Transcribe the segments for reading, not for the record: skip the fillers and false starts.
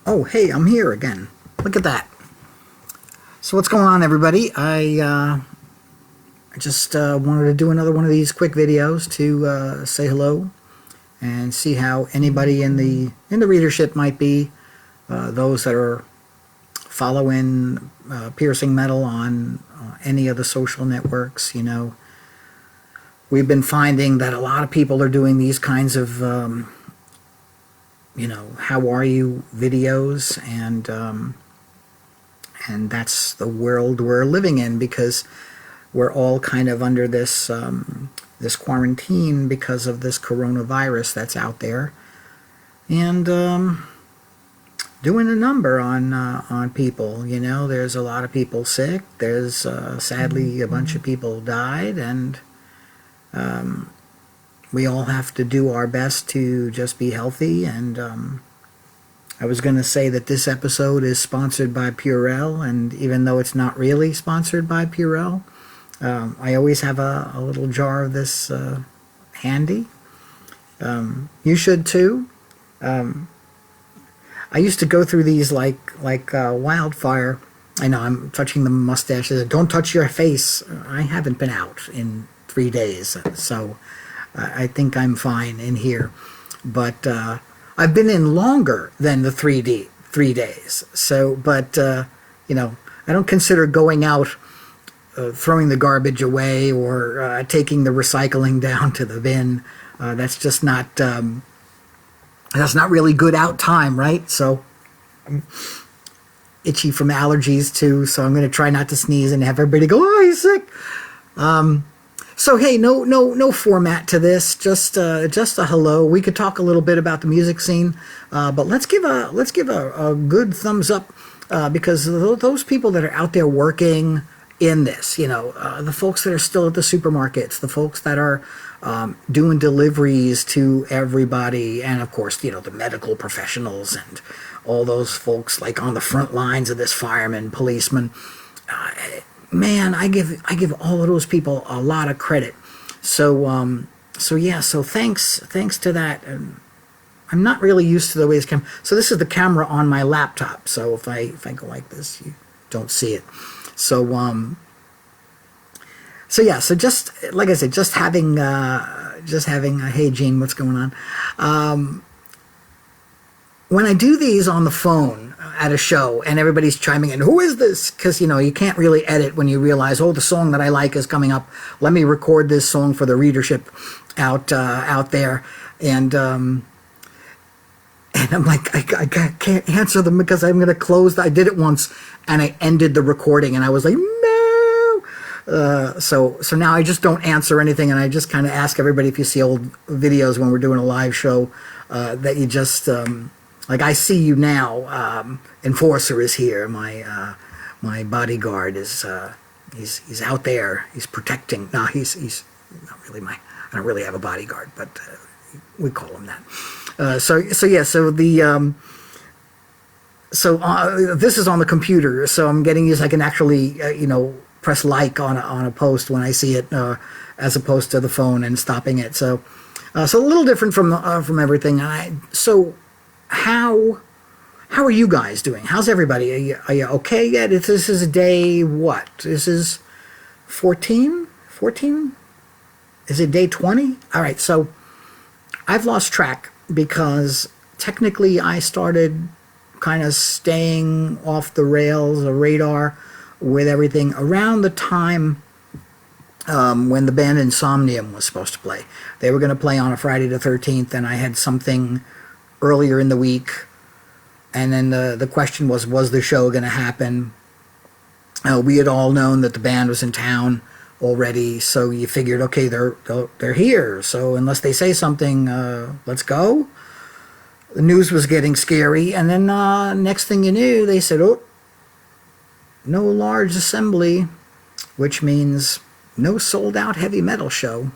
Oh, hey, I'm here again. Look at that. So what's going on, everybody? I just wanted to do another one of these quick videos to say hello and see how anybody in the readership might be. Those that are following Piercing Metal on any of the social networks. You know, we've been finding that a lot of people are doing these kinds of you know, how are you videos, and that's the world we're living in, because we're all kind of under this this quarantine because of this coronavirus that's out there, and doing a number on people. You know, there's a lot of people sick. There's sadly a bunch of people died, and we all have to do our best to just be healthy. And I was going to say that this episode is sponsored by Purell, and even though it's not really sponsored by Purell, I always have a little jar of this handy. You should too. I used to go through these like wildfire. I know I'm touching the mustache. Don't touch your face. I haven't been out in 3 days, so I think I'm fine in here. But I've been in longer than the 3 days. So, but you know, I don't consider going out, throwing the garbage away, or taking the recycling down to the bin. That's just not. That's not really good out time, right? So I'm itchy from allergies too. So I'm going to try not to sneeze and have everybody go, "Oh, he's sick." So hey, no format to this. Just a hello. We could talk a little bit about the music scene, but let's give a good thumbs up, because those people that are out there working in this, you know, the folks that are still at the supermarkets, the folks that are doing deliveries to everybody, and of course, you know, the medical professionals and all those folks like on the front lines of this, firemen, policemen. Man, I give all of those people a lot of credit. So yeah, so thanks to that. I'm not really used to the way this camera. So this is the camera on my laptop. So if I go like this, you don't see it. So yeah, so just like I said, just having hey Gene, what's going on? When I do these on the phone at a show and everybody's chiming in, who is this? Because, you know, you can't really edit when you realize, oh, the song that I like is coming up. Let me record this song for the readership out there. And I'm like, I can't answer them because I'm going to close. I did it once and I ended the recording and I was like, no. So now I just don't answer anything, and I just kind of ask everybody, if you see old videos when we're doing a live show, that you just... like, I see you now. Enforcer is here. My bodyguard is he's out there. He's protecting. No, he's not really I don't really have a bodyguard, but we call him that. So yeah. So the this is on the computer, so I'm getting used. I can actually you know, press like on a post when I see it, as opposed to the phone and stopping it. So a little different from everything. So. How are you guys doing? How's everybody? Are you okay yet? This is day what? This is 14? 14? Is it day 20? All right, so I've lost track because technically I started kind of staying off the rails, the radar with everything around the time when the band Insomnium was supposed to play. They were going to play on a Friday the 13th, and I had something earlier in the week, and then the question was the show going to happen? We had all known that the band was in town already, so you figured, okay, they're here, so unless they say something, let's go. The news was getting scary, and then next thing you knew, they said, oh, no large assembly, which means no sold-out heavy metal show.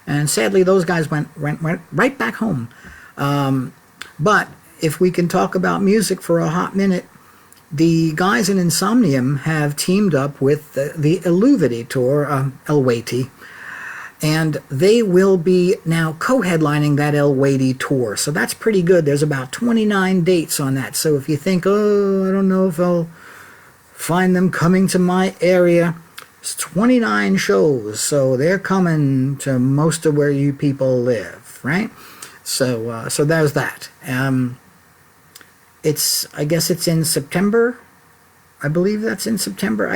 And sadly, those guys went right back home. But if we can talk about music for a hot minute, the guys in Insomnium have teamed up with the Illuvity tour, Elwaity, And they will be now co-headlining that El Wadi tour. So that's pretty good. There's about 29 dates on that. So if you think, oh, I don't know if I'll find them coming to my area, it's 29 shows. So they're coming to most of where you people live, right? So so there's that. I guess it's in September. I believe that's in September.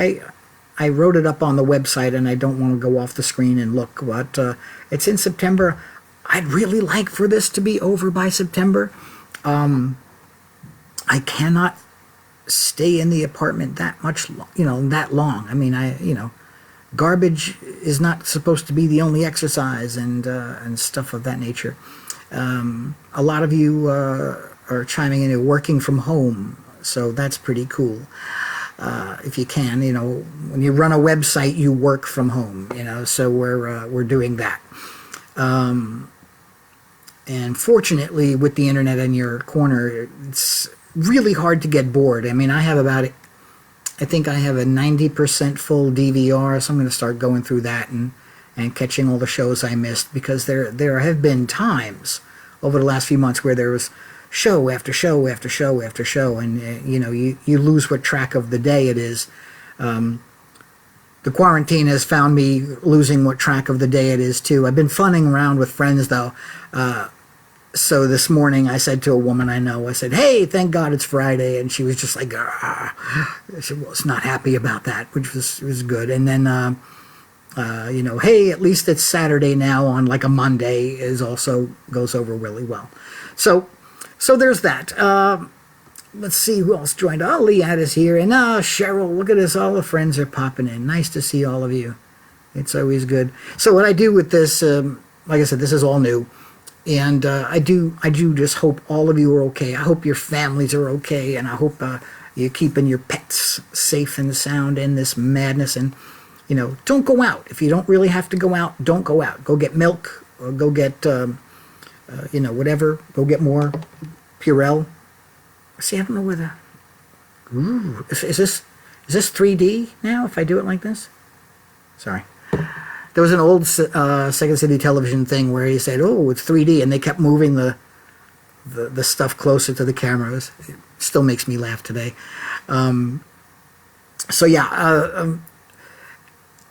I wrote it up on the website, and I don't want to go off the screen and look, but it's in September. I'd really like for this to be over by September. I cannot stay in the apartment that much, that long. I mean, garbage is not supposed to be the only exercise, and stuff of that nature. A lot of you are chiming in, working from home, so that's pretty cool. If you can, when you run a website, you work from home, so we're doing that. And fortunately, with the internet in your corner, it's really hard to get bored. I mean, I think I have a 90% full DVR, so I'm going to start going through that and catching all the shows I missed, because there have been times over the last few months where there was show after show after show after show, and you lose what track of the day it is. The quarantine has found me losing what track of the day it is too. I've been funning around with friends though. So this morning I said to a woman I know, I said, "Hey, thank God it's Friday," and she was just like, she was not happy about that, which was good. And then hey, at least it's Saturday now on like a Monday is also goes over really well. So there's that. Let's see who else joined. Oh, Leanne is here. And Cheryl, look at this. All the friends are popping in. Nice to see all of you. It's always good. So what I do with this, like I said, this is all new. And I do just hope all of you are okay. I hope your families are okay. And I hope you're keeping your pets safe and sound in this madness. And, don't go out. If you don't really have to go out, don't go out. Go get milk or go get... whatever. Go get more Purell. See, I don't know where the... Ooh, is this 3D now, if I do it like this? Sorry. There was an old Second City television thing where he said, oh, it's 3D, and they kept moving the stuff closer to the cameras. It still makes me laugh today. So yeah,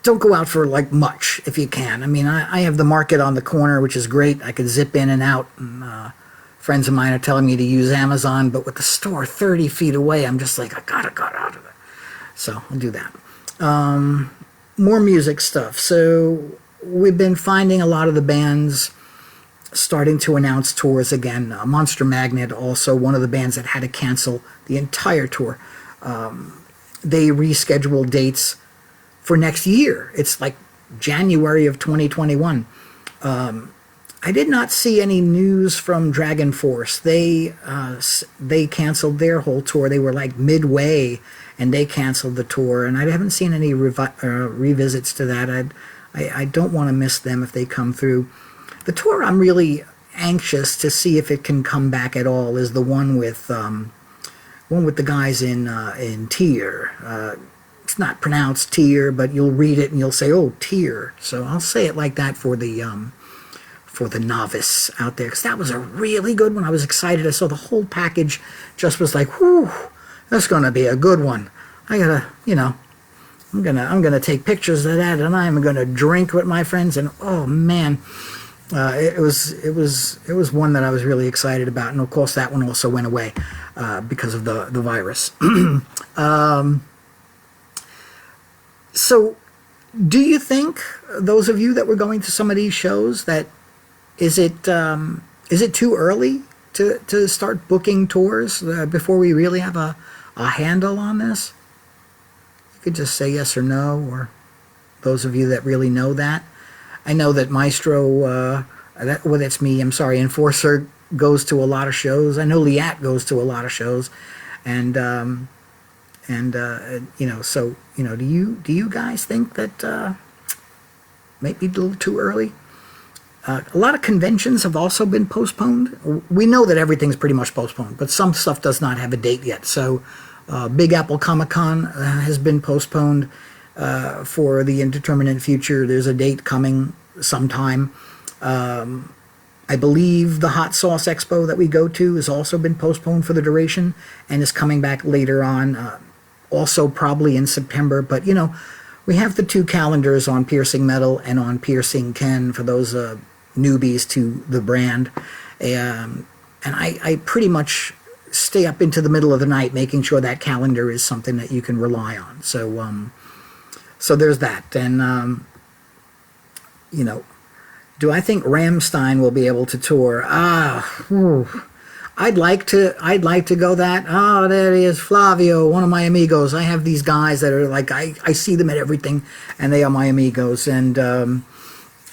don't go out for like much if you can. I mean, I have the market on the corner, which is great. I could zip in and out. And, friends of mine are telling me to use Amazon, but with the store 30 feet away, I'm just like, I gotta get out of it. So I'll do that. More music stuff. So we've been finding a lot of the bands starting to announce tours again. Monster Magnet, also one of the bands that had to cancel the entire tour. They rescheduled dates for next year. It's like January of 2021. I did not see any news from Dragon Force. They canceled their whole tour. They were like midway, and they canceled the tour. And I haven't seen any revisits to that. I don't want to miss them if they come through. The tour I'm really anxious to see if it can come back at all is the one with the guys in Tier. It's not pronounced Tier, but you'll read it and you'll say, "Oh, Tier." So I'll say it like that for the novice out there, because that was a really good one. I was excited. I saw the whole package. Just was like, "Whew, that's gonna be a good one." I gotta, I'm gonna take pictures of that, and I'm gonna drink with my friends. And oh man, it was one that I was really excited about. And of course, that one also went away because of the virus. So, do you think, those of you that were going to some of these shows, that is it too early to start booking tours before we really have a handle on this? You could just say yes or no, or those of you that really know that. I know that Maestro, that's me, I'm sorry, Enforcer goes to a lot of shows. I know Liat goes to a lot of shows, and so do you guys think that maybe a little too early? A lot of conventions have also been postponed. We know that everything's pretty much postponed, but some stuff does not have a date yet. So Big Apple Comic-Con has been postponed for the indeterminate future. There's a date coming sometime. I believe the Hot Sauce Expo that we go to has also been postponed for the duration and is coming back later on, also probably in September. But, you know, we have the two calendars on Piercing Metal and on Piercing Ken for those newbies to the brand. And I pretty much stay up into the middle of the night making sure that calendar is something that you can rely on. So, so there's that. And, you know, do I think Rammstein will be able to tour? I'd like to go that. Oh, there he is, Flavio, one of my amigos. I have these guys that are like, I see them at everything, and they are my amigos, and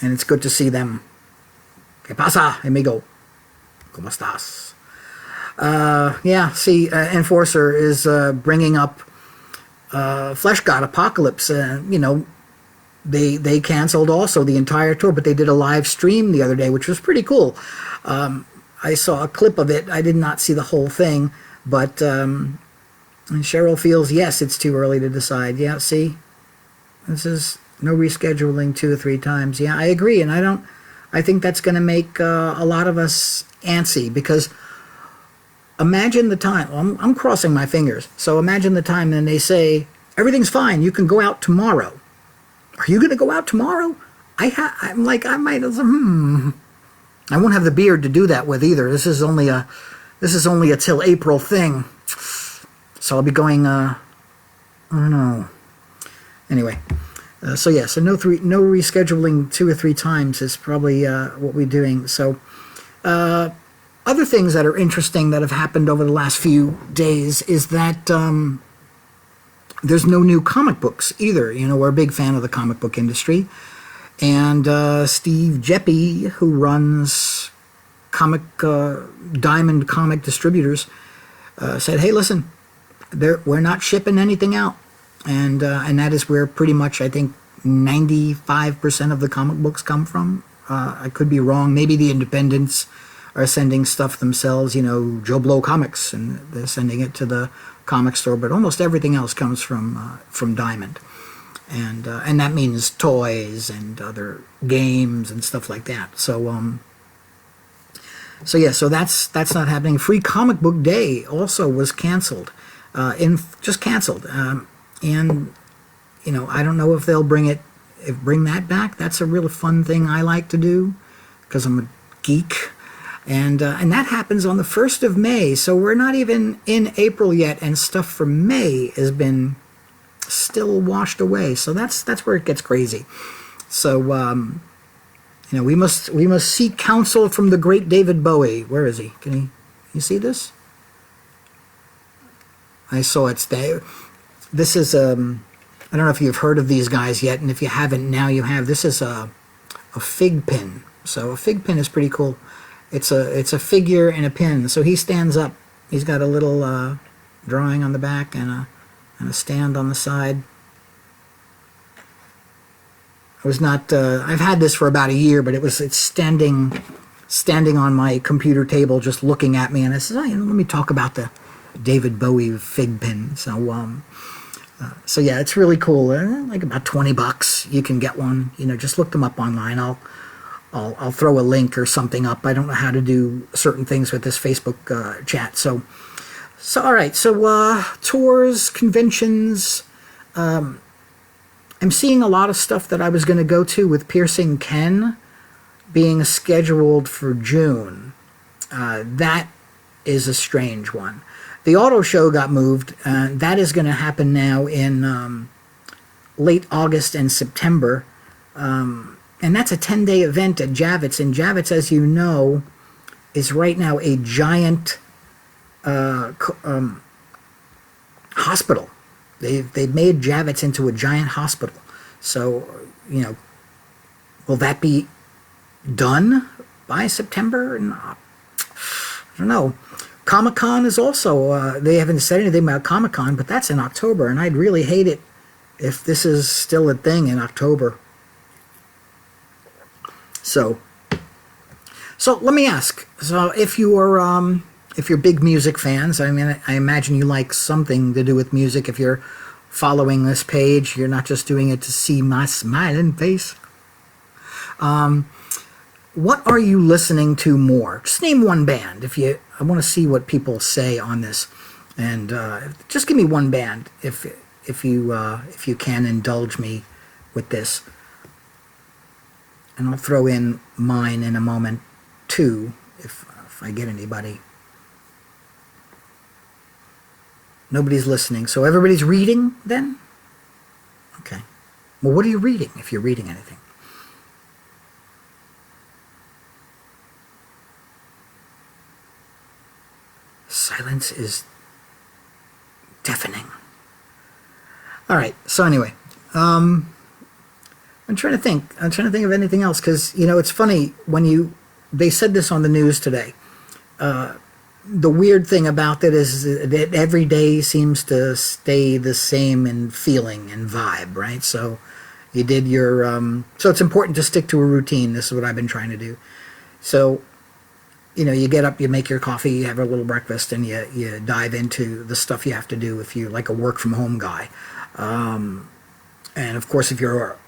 it's good to see them. ¿Qué pasa, amigo? ¿Cómo estás? Yeah, see, Enforcer is bringing up Flesh God Apocalypse. You know, they canceled also the entire tour, but they did a live stream the other day, which was pretty cool. I saw a clip of it. I did not see the whole thing, but and Cheryl feels, yes, it's too early to decide. Yeah, see, this is no rescheduling 2 or 3 times. Yeah, I agree, and I think that's going to make a lot of us antsy, because imagine the time. I'm crossing my fingers. So imagine the time, and they say everything's fine. You can go out tomorrow. Are you going to go out tomorrow? I'm like, I might. I won't have the beard to do that with either. This is only a till April thing. So I'll be going. I don't know. Anyway, so yeah, so no rescheduling 2 or 3 times is probably what we're doing. So other things that are interesting that have happened over the last few days is that there's no new comic books either. You know, we're a big fan of the comic book industry. And Steve Jeppy, who runs Diamond Comic Distributors, said, hey, listen, we're not shipping anything out. And that is where pretty much, I think, 95% of the comic books come from. I could be wrong. Maybe the independents are sending stuff themselves, you know, Joe Blow Comics, and they're sending it to the comic store. But almost everything else comes from Diamond. And that means toys and other games and stuff like that. So so yeah, so that's not happening. Free Comic Book Day also was canceled, just canceled. And you know, I don't know if they'll bring that back. That's a real fun thing I like to do because I'm a geek. And that happens on the 1st of May. So we're not even in April yet, and stuff for May has been still washed away. So that's where it gets crazy. So you know, we must seek counsel from the great David Bowie. Where is he? Can you see this? I saw it today. This is I don't know if you've heard of these guys yet, and if you haven't, now you have. This is a fig pin. So a fig pin is pretty cool. It's a figure and a pin. So he stands up. He's got a little drawing on the back and a stand on the side. I was not. I've had this for about a year, but it's standing on my computer table, just looking at me. And I said, oh, you know, let me talk about the David Bowie fig pin. So yeah, it's really cool. Like about $20, you can get one. You know, just look them up online. I'll throw a link or something up. I don't know how to do certain things with this Facebook chat. So all right. So tours, conventions. I'm seeing a lot of stuff that I was going to go to with Piercing Ken being scheduled for June. That is a strange one. The auto show got moved. That is going to happen now in late August and September. And that's a 10-day event at Javits. And Javits, as you know, is right now a giant hospital. They've made Javits into a giant hospital. So, you know, will that be done by September? I don't know. Comic-Con is also, they haven't said anything about Comic-Con, but that's in October, and I'd really hate it if this is still a thing in October. So let me ask. So if you're big music fans, I mean, I imagine you like something to do with music. If you're following this page, you're not just doing it to see my smiling face. What are you listening to more? Just name one band. I want to see what people say on this, and just give me one band if you can indulge me with this, and I'll throw in mine in a moment too if I get anybody. Nobody's listening, so everybody's reading then? Okay. Well, what are you reading if you're reading anything? Silence is deafening. All right. So anyway, I'm trying to think. I'm trying to think of anything else because it's funny when they said this on the news today. The weird thing about it is that every day seems to stay the same in feeling and vibe, right? So you did your so it's important to stick to a routine. This is what I've been trying to do. So you get up, you make your coffee, you have a little breakfast, and you dive into the stuff you have to do if you're like a work from home guy. And of course, if you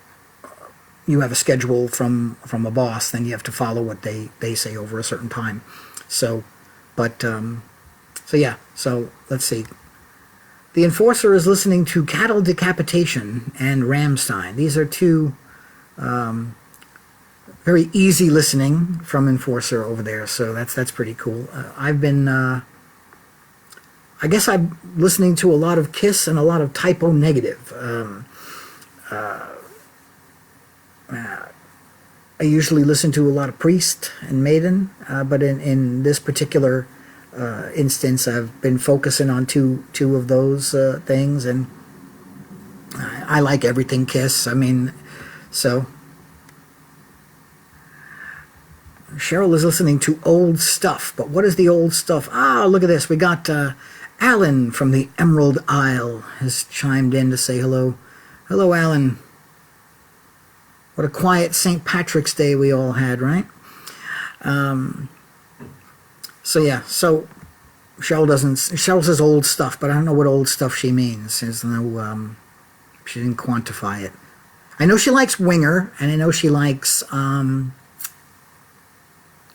have a schedule from a boss, then you have to follow what they say over a certain time. So yeah, so let's see. The Enforcer is listening to Cattle Decapitation and Rammstein. These are two very easy listening from Enforcer over there, so that's pretty cool. I've been, I guess I'm listening to a lot of Kiss and a lot of Typo Negative. I usually listen to a lot of Priest and Maiden, but in this particular instance, I've been focusing on two of those things, and I like everything Kiss. I mean, so Cheryl is listening to old stuff, but what is the old stuff? Ah, look at this. We got Alan from the Emerald Isle has chimed in to say hello. Hello, Alan. What a quiet St. Patrick's Day we all had, right? So yeah, so Cheryl says old stuff, but I don't know what old stuff she means. There's no, she didn't quantify it. I know she likes Winger, and I know she likes,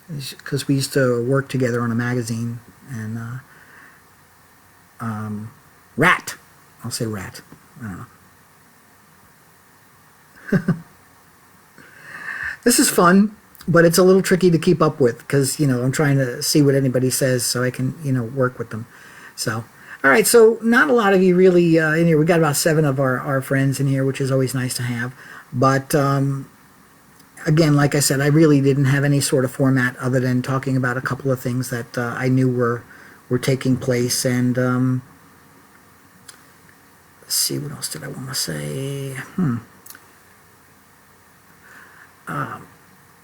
because we used to work together on a magazine, and Rat. I'll say Rat. I don't know. This is fun, but it's a little tricky to keep up with because, I'm trying to see what anybody says so I can, work with them. So, all right, so not a lot of you really in here. We got about 7 of our friends in here, which is always nice to have. But, again, like I said, I really didn't have any sort of format other than talking about a couple of things that I knew were taking place. And let's see, what else did I want to say?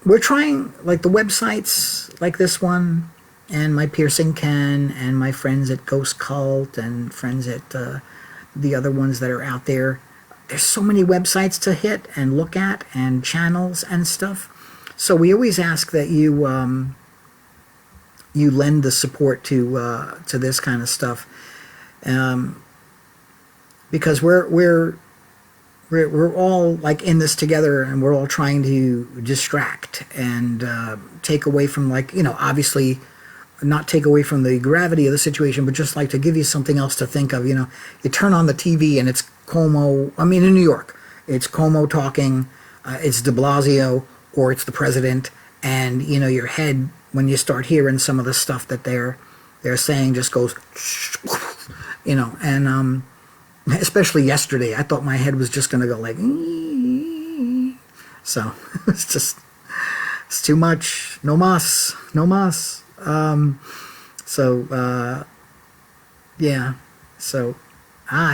We're trying, like the websites like this one, and my Piercing Ken, and my friends at Ghost Cult, and friends at the other ones that are out there. There's so many websites to hit and look at, and channels and stuff. So we always ask that you you lend the support to this kind of stuff, because we're all like in this together, and we're all trying to distract and take away from, like, obviously not take away from the gravity of the situation, but just like to give you something else to think of. You turn on the TV and it's Cuomo. I mean, in New York, it's Cuomo talking, it's de Blasio, or it's the president, and your head, when you start hearing some of the stuff that they're saying, just goes, and especially yesterday, I thought my head was just going to go like, so it's too much. No mas. Yeah. So,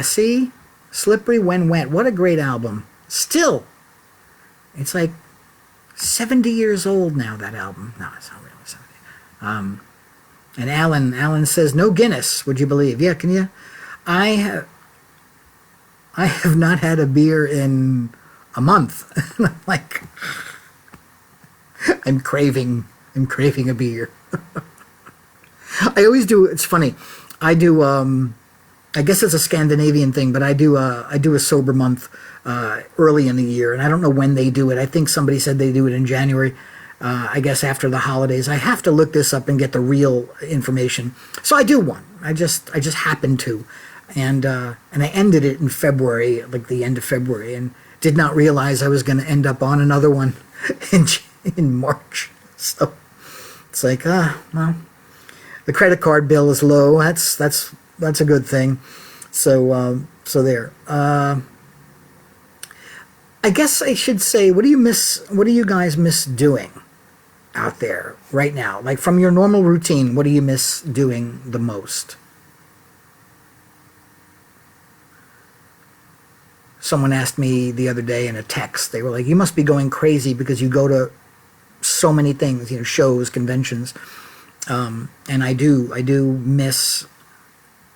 see? Slippery When Wet. What a great album. Still, it's like 70 years old now, that album. No, it's not really 70. And Alan says, no Guinness, would you believe? Yeah, can you? I have not had a beer in a month. Like, I'm craving a beer. I always do. It's funny. I do I guess it's a Scandinavian thing, but I do a sober month early in the year, and I don't know when they do it. I think somebody said they do it in January. I guess after the holidays. I have to look this up and get the real information. So I do one. I just happened to, and I ended it in February, like the end of February, and did not realize I was going to end up on another one in March. So it's like, well, the credit card bill is low. That's a good thing. So there. I guess I should say, what do you guys miss doing out there right now? Like from your normal routine, what do you miss doing the most? Someone asked me the other day in a text, they were like, you must be going crazy because you go to so many things, shows, conventions. And I do miss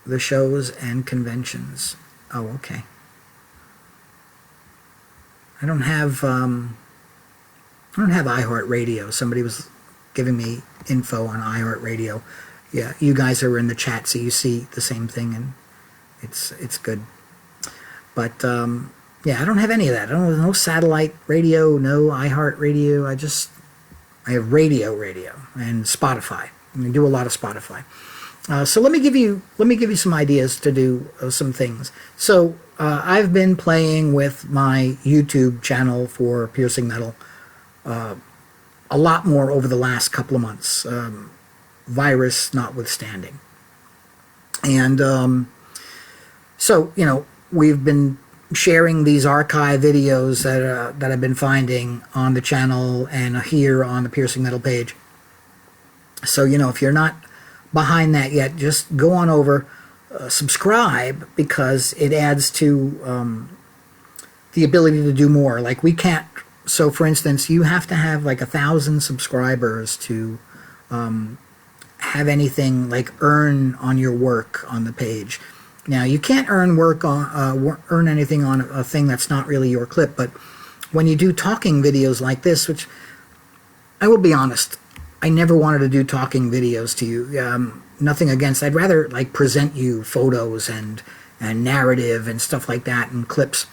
the shows and conventions. Oh, okay. I don't have iHeartRadio. Somebody was giving me info on iHeartRadio. Yeah, you guys are in the chat, so you see the same thing, and it's good. But yeah, I don't have any of that. I don't have no satellite radio, no iHeartRadio. I have radio, and Spotify. I do a lot of Spotify. So let me give you some ideas to do some things. So I've been playing with my YouTube channel for Piercing Metal a lot more over the last couple of months, virus notwithstanding. And so we've been sharing these archive videos that I've been finding on the channel and here on the Piercing Metal page. So if you're not behind that yet, just go on over, subscribe, because it adds to the ability to do more. Like we can't, so for instance, you have to have like 1,000 subscribers to have anything like earn on your work on the page. Now you can't earn earn anything on a thing that's not really your clip, but when you do talking videos like this, which I will be honest, I never wanted to do talking videos to you. Nothing against. I'd rather like present you photos and narrative and stuff like that and clips.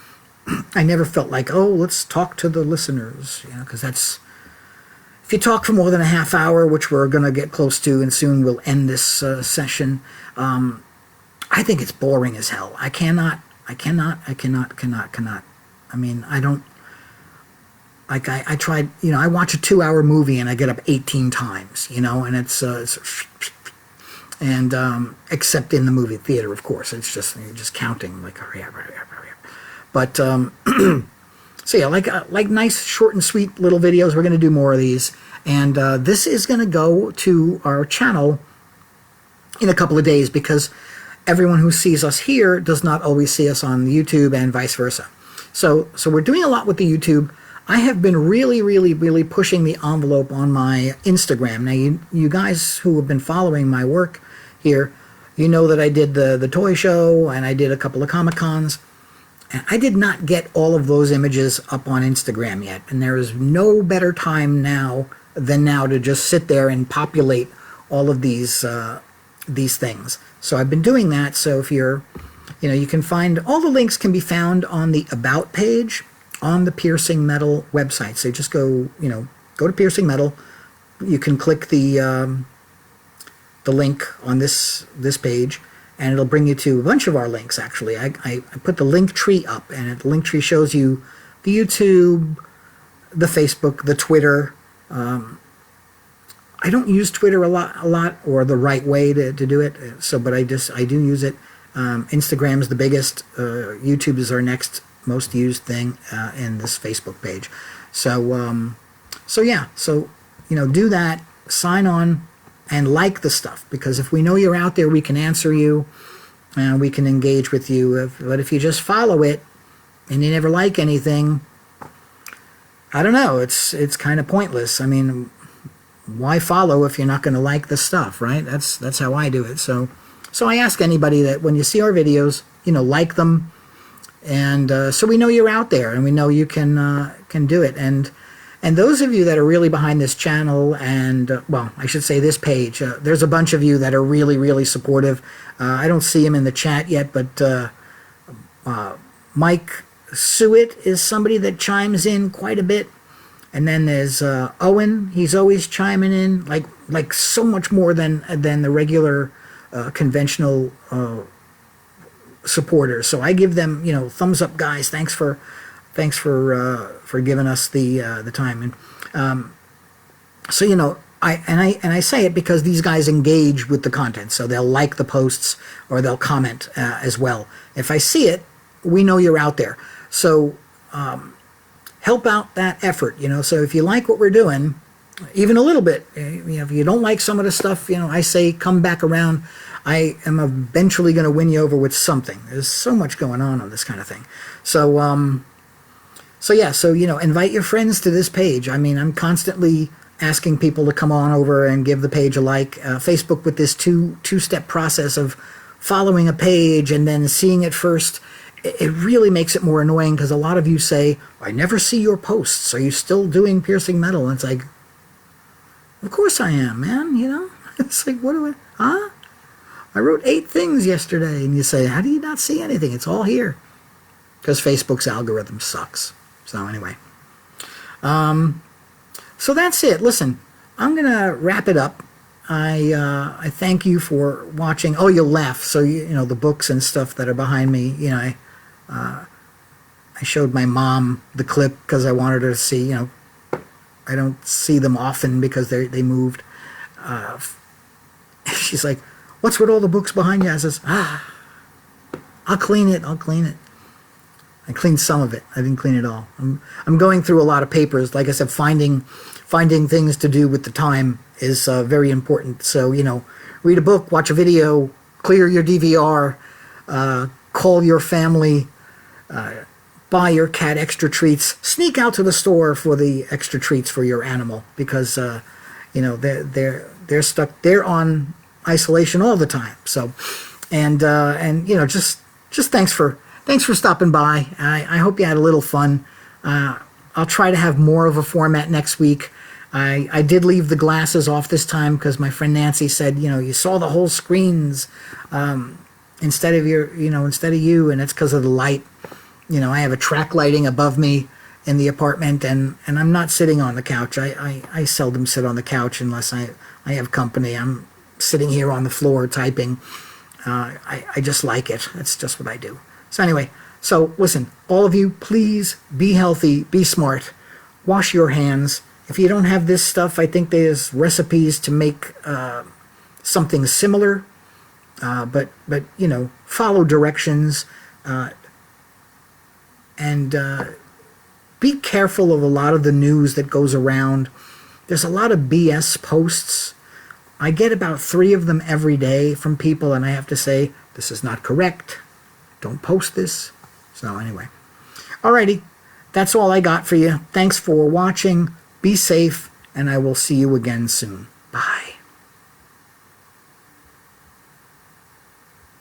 I never felt like, oh, let's talk to the listeners, because that's, if you talk for more than a half hour, which we're going to get close to, and soon we'll end this session. I think it's boring as hell. I cannot. I mean, I don't. Like I tried, I watch a 2-hour movie and I get up 18 times, and it's except in the movie theater, of course, it's just you're just counting like hurry up. But so yeah, like nice short and sweet little videos. We're going to do more of these, and this is going to go to our channel in a couple of days because everyone who sees us here does not always see us on YouTube and vice versa. So we're doing a lot with the YouTube. I have been really pushing the envelope on my Instagram. Now, you guys who have been following my work here, you know that I did the toy show and I did a couple of Comic-Cons. And I did not get all of those images up on Instagram yet. And there is no better time than now to just sit there and populate all of these things. So I've been doing that. So if you're, you can find, all the links can be found on the About page on the Piercing Metal website. So just go to Piercing Metal. You can click the link on this page, and it'll bring you to a bunch of our links. Actually, I put the link tree up, and the link tree shows you the YouTube, the Facebook, the Twitter. I don't use Twitter a lot, or the right way to do it. So, but I do use it. Instagram is the biggest. YouTube is our next most used thing in this Facebook page. So yeah, do that, sign on, and like the stuff, because if we know you're out there, we can answer you and we can engage with you. But if you just follow it and you never like anything, I don't know, it's kind of pointless. I mean, why follow if you're not going to like the stuff, right? That's how I do it. So I ask anybody that when you see our videos, like them. And so we know you're out there, and we know you can do it. And And those of you that are really behind this channel, and well, I should say this page, there's a bunch of you that are really, really supportive. I don't see him in the chat yet, but Mike Suet is somebody that chimes in quite a bit. And then there's Owen. He's always chiming in, like so much more than the regular conventional supporters. So I give them, thumbs up, guys. Thanks for giving us the time. And so I say it because these guys engage with the content, so they'll like the posts or they'll comment as well. If I see it, we know you're out there. So help out that effort. So if you like what we're doing, even a little bit, if you don't like some of the stuff, I say come back around. I am eventually going to win you over with something. There's so much going on this kind of thing. So invite your friends to this page. I mean, I'm constantly asking people to come on over and give the page a like. Facebook, with this two-step process of following a page and then seeing it first, it really makes it more annoying, because a lot of you say, I never see your posts. Are you still doing Piercing Metal? And it's like, of course I am, man, It's like, I wrote 8 things yesterday. And you say, how do you not see anything? It's all here. Because Facebook's algorithm sucks. So anyway. So that's it. Listen, I'm going to wrap it up. I thank you for watching. Oh, you'll laugh. So, the books and stuff that are behind me, I showed my mom the clip because I wanted her to see, I don't see them often because they moved. She's like, what's with all the books behind you? I says, I'll clean it. I cleaned some of it. I didn't clean it all. I'm going through a lot of papers. Like I said, finding things to do with the time is very important. So, read a book, watch a video, clear your DVR, call your family, buy your cat extra treats, sneak out to the store for the extra treats for your animal, because they're stuck. They're on isolation all the time. So, and just thanks for stopping by. I hope you had a little fun. I'll try to have more of a format next week. I did leave the glasses off this time because my friend Nancy said, you saw the whole screens instead of you, and it's because of the light. I have a track lighting above me in the apartment, and I'm not sitting on the couch. I seldom sit on the couch unless I have company. I'm sitting here on the floor typing. I just like it. That's just what I do. So anyway, listen, all of you, please be healthy, be smart, wash your hands. If you don't have this stuff, I think there's recipes to make something similar, but follow directions, and be careful of a lot of the news that goes around. There's a lot of BS posts. I get about 3 of them every day from people, and I have to say, this is not correct. Don't post this. So anyway. Alrighty. That's all I got for you. Thanks for watching. Be safe, and I will see you again soon.